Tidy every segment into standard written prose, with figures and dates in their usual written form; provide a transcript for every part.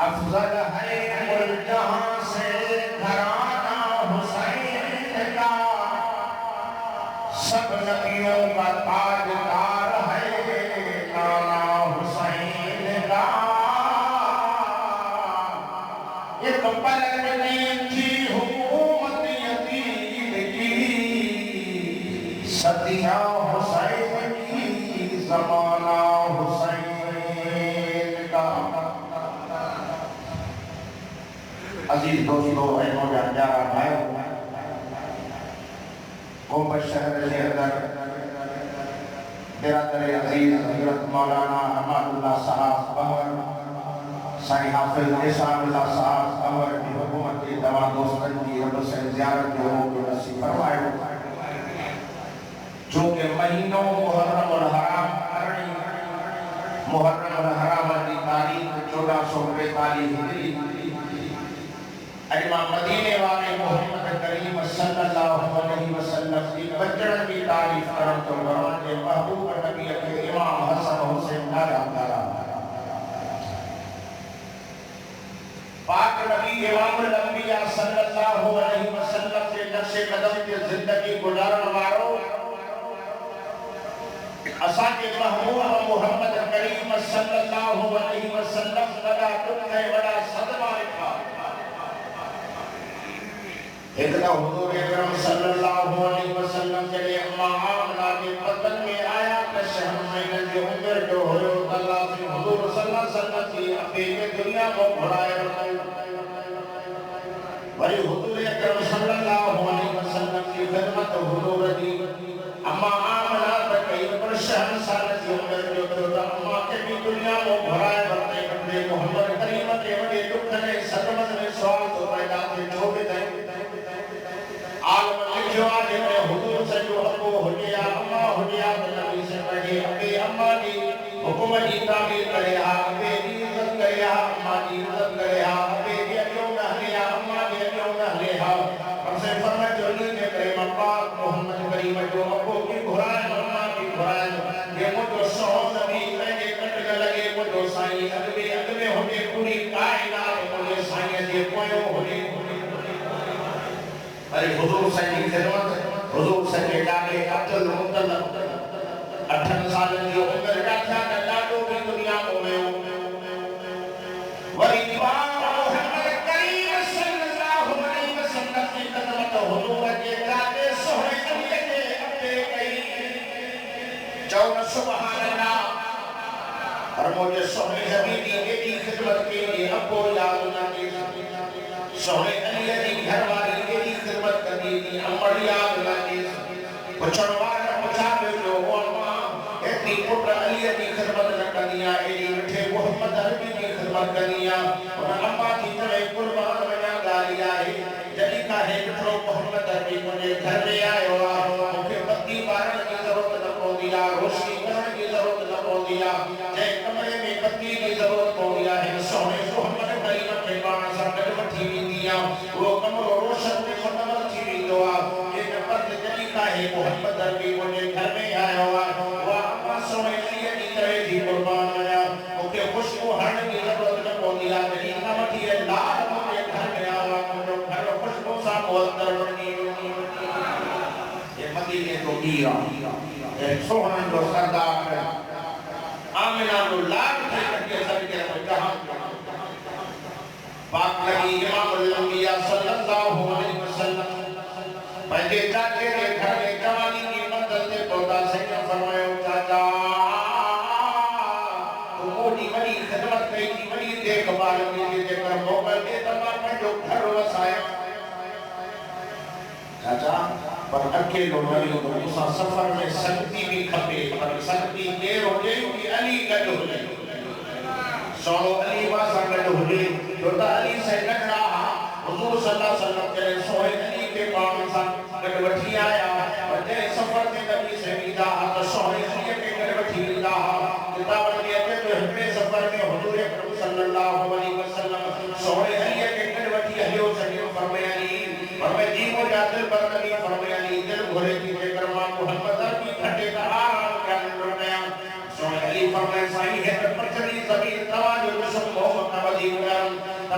افضل ہے ملک جہاں سے گھرانہ حسین کا، سب نبیوں کا تاجدار ہے نانا حسین کا۔ ایک پلک نے کی حکومت یزید کی، صدیاں حسین کی زمانہ حسین کا۔ عزیز دوستو، اے نوجوان پیارا بھائیو، گوبر شہر کے اندر برادر عزیز حضرت مولانا عبداللہ صاحب قمر، سائیں حافظ نثار اللہ صاحب قمر کی حکومت کی دوا دوستن کی رب سے زیارت کے موقع نصیب فرمائے، چونکہ مہینوں محرم الحرام کرنی، محرم الحرام کی تاریخ 1445 ہجری، امام مدینے والے محمد کریم صلی اللہ علیہ وسلم کی بچڑ کی تعریف کرم تو قرآن کے محبوب نبی کے امام حسن حسین نارا دارا پاک نبی امام الانبیاء صلی اللہ علیہ وسلم کے نقش قدم کے زندگی گزارن وارو اسا کے محبوب محمد کریم صلی اللہ علیہ وسلم لگا دکھ ہے بڑا صدمہ لکھا۔ ایک دن حضور اکرم صلی اللہ علیہ وسلم کے اما آمنہ کے بدن میں آیا کہ شہر میں جو عمر جو ہوئے اللہ سے حضور صلی اللہ علیہ وسلم کی اپنی دنیا کو بڑھائے ولی حضور اکرم صلی اللہ علیہ وسلم کی خدمت حضور دی اما آمنہ تکئی پر شہر سال کی عمر جو ہوتا اما کے بھی دنیا کو بڑھائے برتے کرتے محمد کریم کے وڈے دکھنے صدمت میں سوال تو پیدا تھے جو بھی دیں عالم الجواد میں حضور سے جو ابو ہو گیا اما ہو گیا نبی سے پڑھے ابی اما دی حکم دی تعبیر کرے ابی دی عزت کرے اما دی عزت کرے ابی دی کیوں نہ لیا اما دی کیوں نہ لیا ہم سے فرمائے جو نے کریم پاک محمد کریم جو ابو کی بھرائے اما کی بھرائے یہ مجھو سو نبی میں کٹ لگے مجھو سائیں اگلے ہو گئے پوری کائنات مجھے سائیں دے کوئیوں ہو گئے ارے حضور سائیں خدمت حضور سائیں ڈاکے عبدال مطلب 18 سال کی عمر رکھا ڈاکو کی دنیا کو میں وری امام محمد کریم صلی اللہ علیہ وسلم کی خدمت حضور کے ڈاکے سونے علی کے اپنے گئی چون سبحان اللہ اور مجھے سونے حبیبی کی خدمت کے لیے ابو یاد نہ کی سونے علی کی گھر والی کی خدمت کرنی تھی امر یاد لگی پچھڑوار پچھاوے جو علماء اتنی پٹر علی کی خدمت نہ کرنیا ایلی مٹھے محمد عربی کی خدمت کرنیا اور اماں کی طرح قربان بنا گالیا ہے جلی کا ہے مٹھو محمد عربی مجھے گھر میں آئے ہوا مجھے بتی بارن کی ضرورت نہ پو دیا روشنی کرن کی ضرورت نہ پو دیا جائے کمرے میں بتی کی ضرورت پو دیا ہے سونے محمد کریم کے بانا سر کٹمٹھی بھی دیا وہ کمرو روشن میں منور تھی بھی دعا یہ نفرت جلی کا ہے محمد عربی مجھے گھر میں آیا ہوا وہ اما سونے لیے کی طرح تھی قربان آیا مجھے خوشبو ہرن کی ضرورت نہ پو دیا جلی کا مٹھی ہے لال مجھے گھر میں آیا مجھے گھر خوشبو سا مہتر بڑھنی یہ مدینے تو گیا ایک سوہن جو سردار آمنہ جو لاکھ تھے کٹے سر کے جہاں پاک نبی امام الانبیاء صلی اللہ علیہ وسلم پہلے چاچے کے گھر میں جوانی کی مدد سے تودا سے فرمائے چاچا تو موٹی بڑی خدمت کئی تھی بڑی دیکھ بھال کی دے کر موقع دے تمام میں جو گھر وسائے چاچا پر اکیلو نہیں تو اسا سفر میں سکتی بھی کھپے پر سکتی دیر ہو جائے کہ علی گڈ ہو جائے سونو علی واسا گڈ ہو جائے جو تا علی سے لگ رہا حضور صلی اللہ علیہ وسلم کے سوئے علی کے پاؤں سے گڈ وٹھی آیا اور جے سفر کے نبی سے میدا تو سوئے علی کے گڈ وٹھی میدا کتاب لگے کہ تو ہمیں سفر میں حضور اکرم صلی اللہ علیہ وسلم سوئے علی کے گڈ وٹھی ہلیو سکے فرمایا علی فرمایا جی مجھے دل پر نبی فرمایا علی دل بھرے کی دے کرما محمد کی گھٹے کا آرام کرنے لگیا سوئے علی فرمایا سائیں ہے پر چلی زمین تواجہ رسم محمد نبی کرم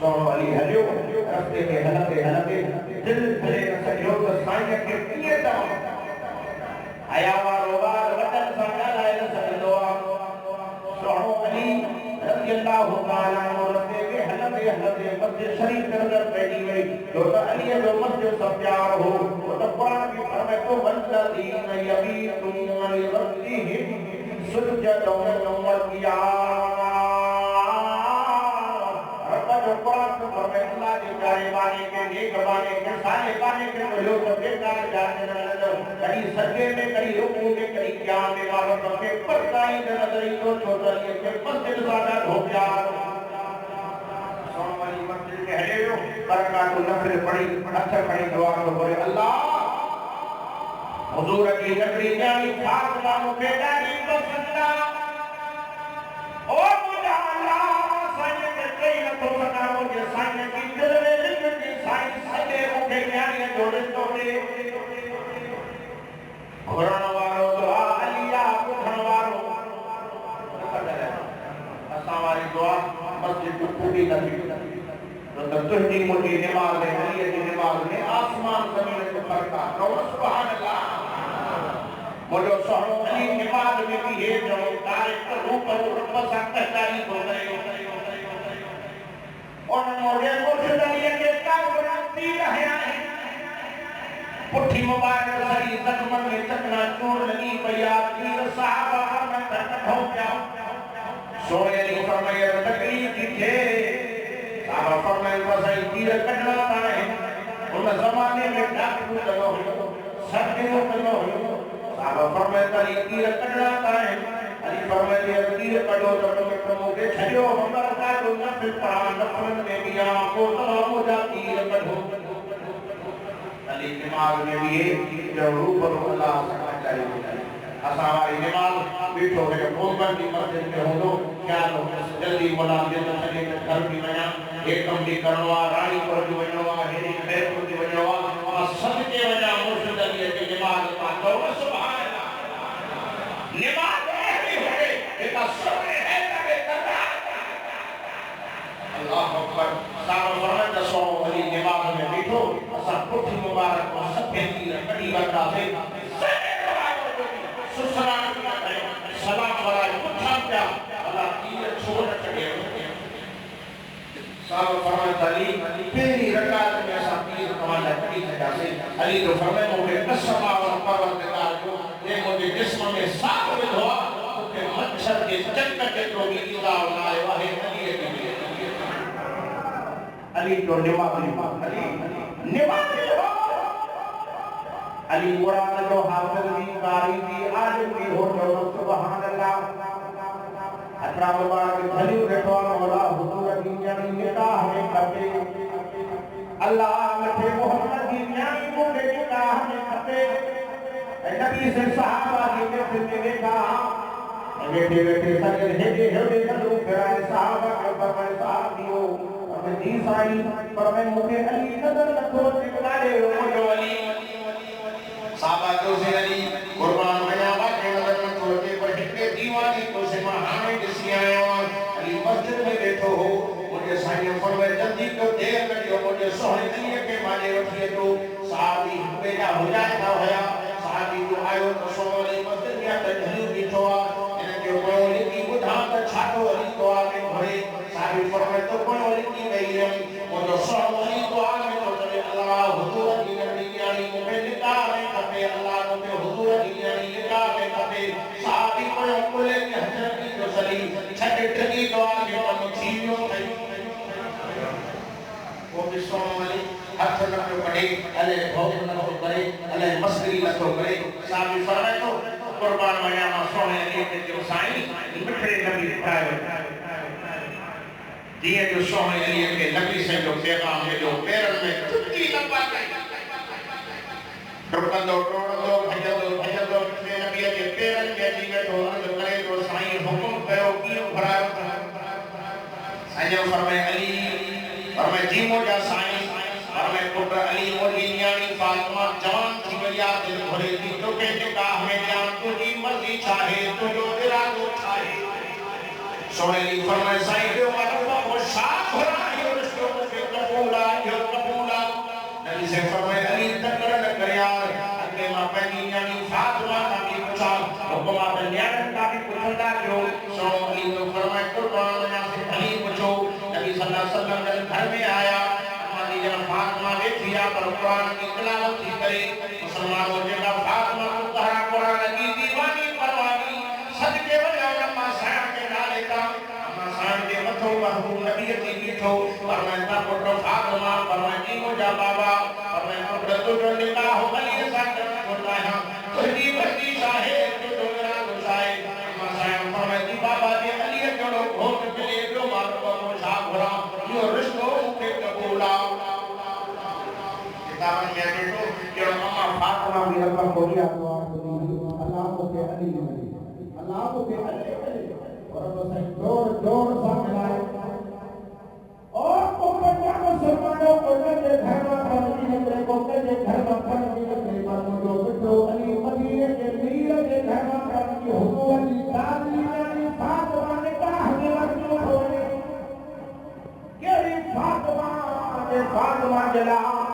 سوڑو علی ہلیو رفتے میں ہلتے ہلتے دل بھلے سجو تو سائیں کے کیے دم آیا وارو بار وطن سانا لائے سجدو سوڑو علی رضی اللہ تعالیٰ عنہ رفتے میں ہلتے ہلتے مسجد شریف کے اندر بیٹھی گئی جو تو علی جو مسجد سب پیار ہو وہ تو قرآن کی فرمائے تو والذین یبیتون لربہم سجدوں وقیاما جو قرآن کو فرمائے اللہ کے پیارے بانے کے نیک بانے کے سالے بانے کے لوگ بیکار جانے نظر کہیں سجدے میں کہیں رکوع میں کہیں قیام میں عبادت میں پتائی میں نظر ہی تو چھوٹا لیے کہ مسجد زیادہ ہو گیا سوڑ والی مسجد میں ہلے ہو برکات نفل پڑی اچھا پڑی دعا کو بولے اللہ حضور کی نگری جانی فاطمہ مکیدہ کی بسندہ اور مجھا اللہ سائنے کے کئی نتو سکا مجھے سائنے کی دل میں لکھتی سائن سائنے مکے جانی جوڑے توڑے قرآن وارو دعا علیہ کتھن وارو اساواری دعا مسجد کو پوری نبی تو تہدی مجھے نماز ہے علیہ کی نماز میں آسمان زمین کو فرقا رو سبحان اللہ مجھے سوڑو علی نماز میں بھی ہے جو تاریخ روپ رب سکتا تاریخ ہو گئے اور مجھے مرشد علی کے کابران تیر ہے پٹھی مبارک سری زخمن میں چکنا چور لگی بیاد تیر صحابہ میں ترکت ہو گیا سوڑے علی فرمائے تکلیف کی تھے صحابہ فرمائے وزائی تیر کٹنا تائیں ان زمانے میں ڈاکٹو دلو ہو سردیوں دلو ہو صحابہ فرمائے تاری تیر کٹنا تائیں علی فرمائے تیر کٹو تمو کے چھڑیو ہمار کارو نفل پڑھا نفل میں بیا کو تمام جا تیر کٹو علی نماز میں بھی ہے جو روح اللہ سکتا چاہیے اساواری نماز بیٹھو ہے قومن کی مسجد میں ہو دو کیا لو جلدی ملازم چلے گھر بھی بنا ایک کم بھی کروا رانی پر جو بنوا ہیری خیر پر جو بنوا اور سب کے وجہ مرشد علی کی نماز پاکو سبحان اللہ نماز ایسی ہے ایک سب ہے تبے کرنا اللہ اکبر صاحب فرمائے دسو علی نماز میں بیٹھو اسا پٹھی مبارک کو سب پھینکی کڑی بندہ سے سسران کیا کرے سلام برائے پتھا کیا اللہ تیر چھوڑ چکے ہوتے ہیں صاحب فرمائے علی پہلی رکعت میں ایسا تیر کمانا کڑی سجا سے علی تو فرمائے مجھے قسم آور پروردگار جو یہ مجھے جسم میں ثابت ہوا کہ مچھر کے چکر کے تو بھی ادا ہونا ہے علی تو نماز علی قرآن جو حافظ بھی قاری بھی عالم بھی ہو جو سبحان اللہ اطراف مبارک بھلیو رٹوا مولا حضور کی جانی نکاح میں کھپے اللہ مٹھے محمد کی جانی مجھے نکاح میں کھپے نبی سے صحابہ کی محفل میں دیکھا بیٹھے بیٹھے سجد ہیڈے ہیڈے کلو پھرائے صحابہ کے فرمائے صحابیوں فرمائے جی سائی فرمائے مجھے علی نظر نکھو نکلے مجھے علی صحابہ جو سے علی قربان بنا باقی نظر میں چھوڑتے پر ہٹے دیوانی کو سے مہانے جسی آئے علی مسجد میں بیٹھو ہو مجھے سائیں فرمائے جلدی کو دیر کریو مجھے سوہنے علی کے مانے رکھیے تو صحابی بیجا ہو جائے تھا ہویا صحابی جو آئے تو سوہ علی مسجد میں آتا جھلیو بیٹھو انہیں جو کوئی علی کی بدھان کا چھاٹو علی تو آگے بھرے صحابی فرمائے تو کوئی علی کی گئی ہے مجھے سوہ علی تو آگے تو اللہ حضور کی نبی یعنی مجھے نکاح میں کھپے اللہ نے حضور کی یعنی نکاح میں کھپے صحابی کو کلے کی حضرت کی جو سلی چھٹے ٹھگی دعا کے پنو چھیویوں تھئی وہ بسوں والی ہاتھ نکو پڑے علیہ بھوک نکو کرے علیہ مسکری نکو کرے صحابی فرمائے تو قربان میاما سونے علیہ کے جو سائیں مٹھڑے نبی اٹھائے دیئے جو سونے علیہ کے نبی سے جو پیغام ہے جو پیرن میں چکی لمبا گئی رکندو ٹوڑندو بھجندو کسی نبی کے پیرن میں جیوے تو عرض کرے تو سائیں حکم کہو کیوں بھرائے سائیں فرمائے علی فرمائے جیمو جا سائیں فرمائے پتر علی مولی نیانی فاطمہ جوان تھی گیا دل بھرے تھی تو کہ نکاح میں جان تجھی مرضی چاہے تو جو ارادو چاہے سونے علی فرمائے سائیں جو مرفع وہ شاہ بھرا ہے اور اس کو سے فرمائے علی تکڑ نہ کر یار اگے ماں پہنی یعنی فاطمہ کا بھی پوچھا حکمہ بنیان کا بھی پوچھتا کیوں سو علی تو فرمائے قربان میں سے علی پوچھو نبی صلی اللہ علیہ وسلم جب گھر میں آیا ہماری جب فاطمہ بیٹھی پر قرآن کی تلاوت تھی کرے مسلمانوں جگہ فاطمہ کو کہا قرآن کی دیوانی پروانی صدقے وجہ اما صاحب کے نالے کا اما صاحب کے متھو محبوب نبی کی بیٹھو فرمائے تا پٹو فاطمہ فرمائے جی مجھا بابا فرمائے پٹو تو جو نکاح ہو علی رضا کرنا چھوڑتا ہے تجھے بچی شاہے تو میرا گشائے اما صاحب فرمائے جی بابا جی علی جڑو گھوٹ ملے جو مارو بابو شاہ بھرا یہ رشتو کے قبولا کتابن میں دیکھو جو اما فاطمہ بھی رقم ہو گیا اللہ کو کہ علی اللہ کو کہ علی اور وہ سے جوڑ سا ملائے اور اوپر مسلمانوں کو کے گھر میں پانی نکلے کو کے گھر میں پانی نکلے مانو جو بٹو علی مدینے کے میر کے گھر میں پانی حضور کی دادی نے فاطمہ نے کہا ہے کہ فاطمہ جلا